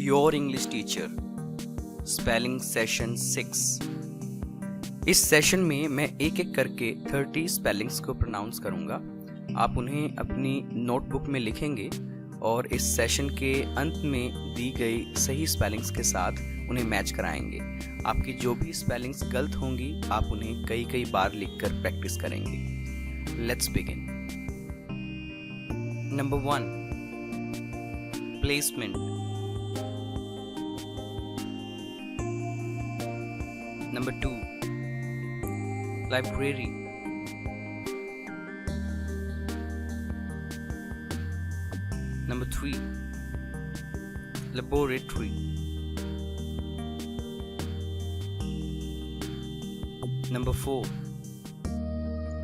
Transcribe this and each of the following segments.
Your English teacher spelling session 6। इस session में मैं एक एक करके 30 स्पेलिंग्स को प्रोनाउंस करूंगा। आप उन्हें अपनी नोटबुक में लिखेंगे और इस सेशन के अंत में दी गई सही स्पेलिंग्स के साथ उन्हें मैच कराएंगे। आपकी जो भी स्पेलिंग्स गलत होंगी आप उन्हें कई कई बार लिखकर प्रैक्टिस करेंगे। Let's begin. Number 1, placement. Number 2, library. Number 3, laboratory. Number 4,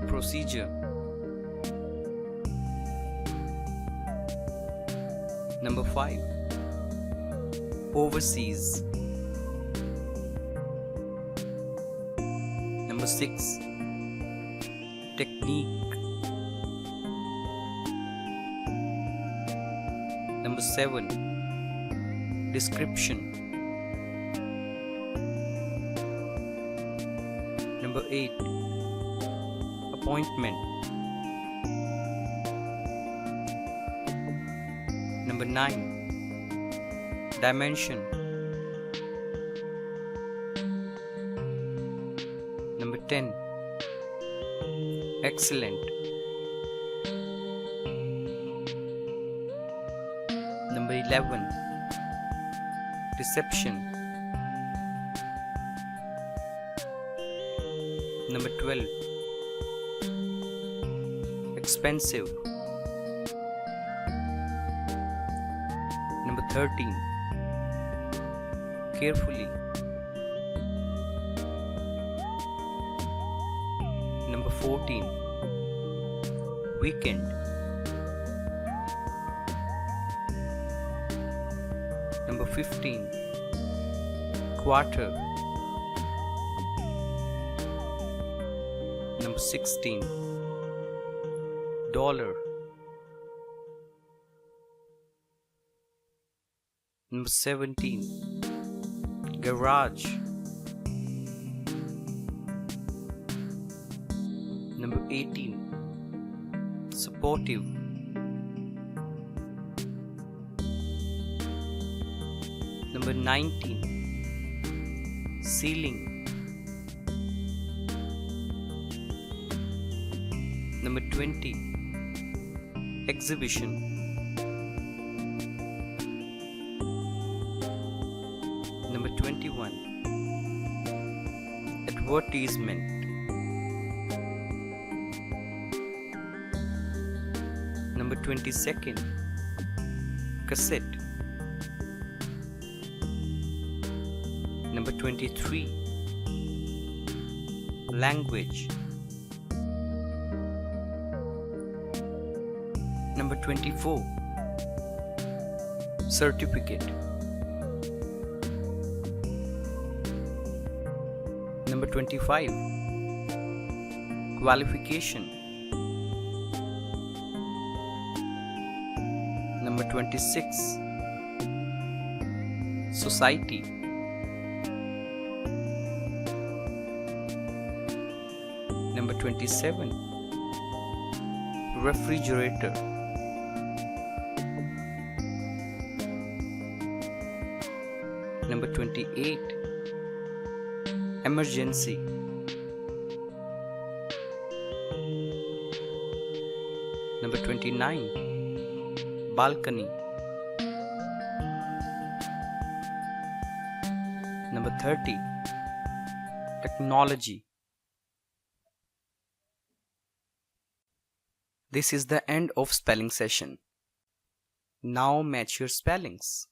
procedure. Number 5, overseas. Number 6, technique. Number 7, description. Number 8, appointment. Number 9, dimension. Number 10, excellent. Number 11, reception. Number 12, expensive. Number 13, carefully. Number 14, weekend. Number 15, quarter. Number 16, dollar. Number 17, garage. Number 18, supportive. Number 19, ceiling. Number 20, exhibition. Number 21, advertisement. Number 22nd, cassette. Number 23, language. Number 24, certificate. Number 25, qualification. Number 26, society. Number 27, refrigerator. Number 28, emergency. Number 29, balcony. Number 30, technology. This is the end of spelling session. Now match your spellings.